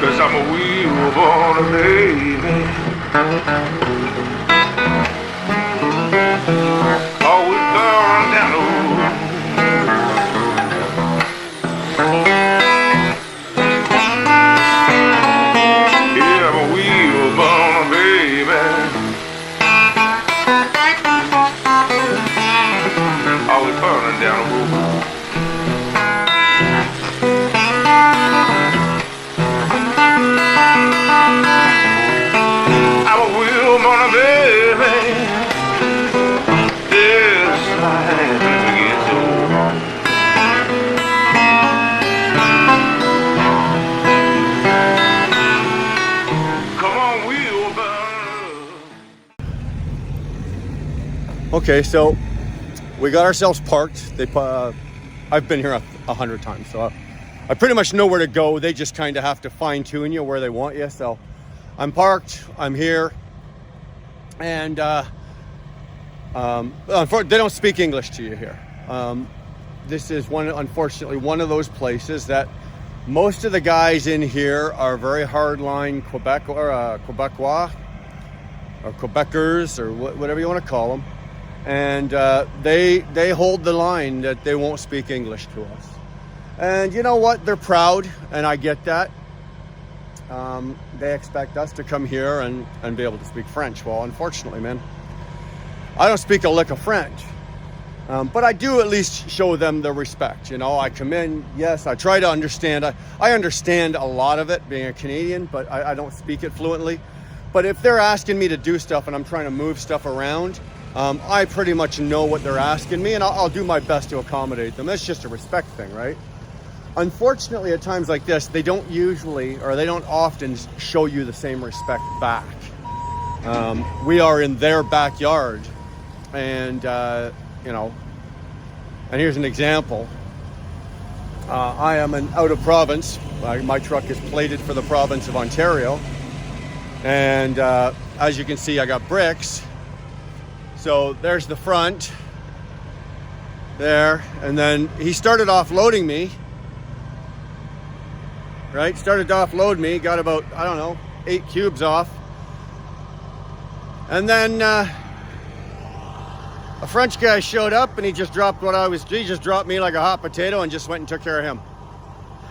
'cause I'm a wheelburner, baby. Always burn down the road. Yeah, I'm a wheelburner, baby. Always burning down the road. I'm a wheelburner, baby. This life never gets old. Come on, wheelburner. Okay, so we got ourselves parked. I've been here 100 times, so I pretty much know where to go. They just kind of have to fine tune you where they want you. So I'm parked, I'm here, and they don't speak English to you here. This is unfortunately one of those places that most of the guys in here are very hardline Quebec or Quebecois or Quebecers or whatever you want to call them. And they hold the line that they won't speak English to us. And you know what? They're proud, and I get that. They expect us to come here and be able to speak French. Well, unfortunately, man, I don't speak a lick of French. But I do at least show them the respect. You know, I come in, yes, I try to understand. I understand a lot of it being a Canadian, but I don't speak it fluently. But if they're asking me to do stuff and I'm trying to move stuff around, I pretty much know what they're asking me, and I'll do my best to accommodate them. That's just a respect thing, right? Unfortunately, at times like this, they don't often show you the same respect back. We are in their backyard, and you know, and here's an example. I am an out of province. My truck is plated for the province of Ontario, and as you can see, I got bricks. So there's the front there, and then he started offloading me, right? Started to offload me, got about, I don't know, 8 cubes off. And then a French guy showed up and he just dropped he just dropped me like a hot potato and just went and took care of him.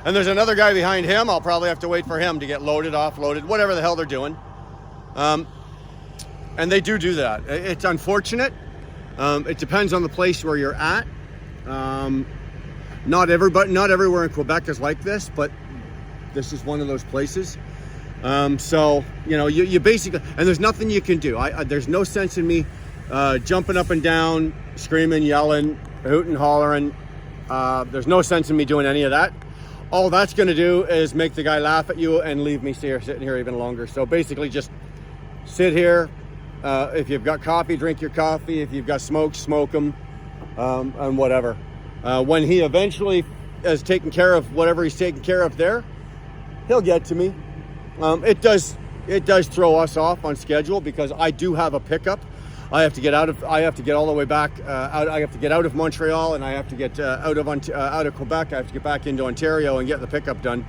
And there's another guy behind him. I'll probably have to wait for him to get loaded, offloaded, whatever the hell they're doing. And they do that. It's unfortunate. It depends on the place where you're at. Not everywhere in Quebec is like this, but this is one of those places. So, you know, you basically, and there's nothing you can do. There's no sense in me jumping up and down, screaming, yelling, hooting, hollering. There's no sense in me doing any of that. All that's going to do is make the guy laugh at you and leave me sitting here even longer. So basically just sit here. If you've got coffee, drink your coffee. If you've got smoke, smoke them, and whatever. When he eventually has taken care of whatever he's taking care of there, he'll get to me. It does throw us off on schedule because I do have a pickup. I have to get all the way back out. I have to get out of Montreal, and I have to get out of Quebec. I have to get back into Ontario and get the pickup done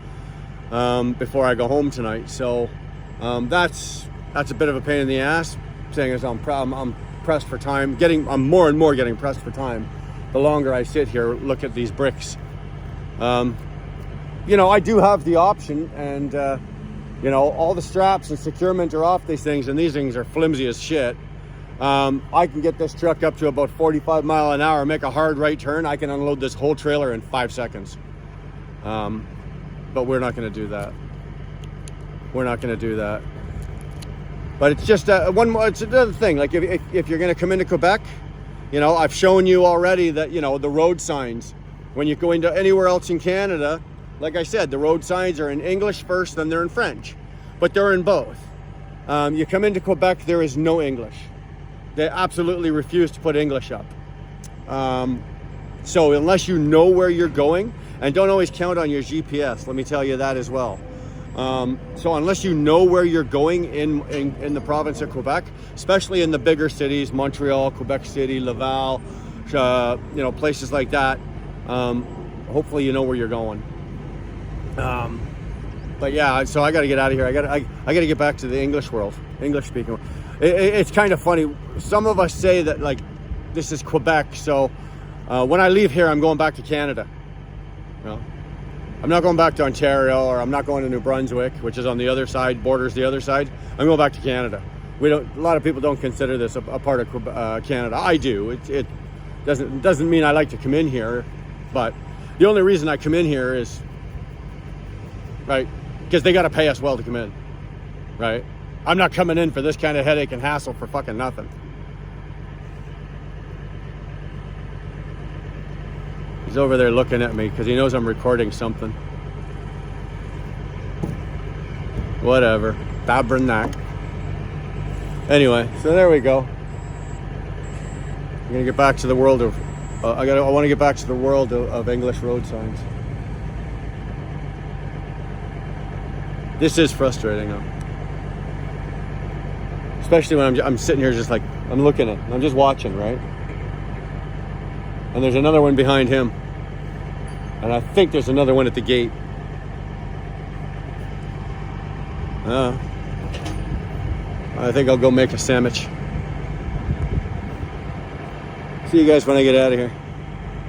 before I go home tonight. So that's a bit of a pain in the ass. Saying as I'm pressed for time. I'm more and more getting pressed for time. The longer I sit here, look at these bricks. You know, I do have the option, and you know, all the straps and securement are off these things, and these things are flimsy as shit. I can get this truck up to about 45 mile an hour, make a hard right turn. I can unload this whole trailer in 5 seconds. But we're not going to do that. We're not going to do that. But it's just it's another thing. Like if you're going to come into Quebec, you know, I've shown you already that, you know, the road signs. When you go into anywhere else in Canada, like I said, the road signs are in English first, then they're in French. But they're in both. You come into Quebec, there is no English. They absolutely refuse to put English up. So unless you know where you're going, and don't always count on your GPS, let me tell you that as well. So unless you know where you're going in the province of Quebec, especially in the bigger cities, Montreal, Quebec City, Laval, you know, places like that, hopefully you know where you're going. But But yeah, so I got to get out of here. I got to get back to the English world, English speaking world. It's kind of funny. Some of us say that like this is Quebec, so when I leave here, I'm going back to Canada. You know, I'm not going back to Ontario, or I'm not going to New Brunswick, which is on the other side, borders the other side. I'm going back to Canada. We don't. A lot of people don't consider this a part of Canada. I do. It doesn't mean I like to come in here, but the only reason I come in here is right because they got to pay us well to come in, right? I'm not coming in for this kind of headache and hassle for fucking nothing. He's over there looking at me because he knows I'm recording something. Whatever. Tabernacle. Anyway, so there we go. I'm gonna get back to the world of. I want to get back to the world of English road signs. This is frustrating, though. Especially when I'm sitting here, just like I'm looking at. I'm just watching, right? And there's another one behind him. And I think there's another one at the gate. I think I'll go make a sandwich. See you guys when I get out of here.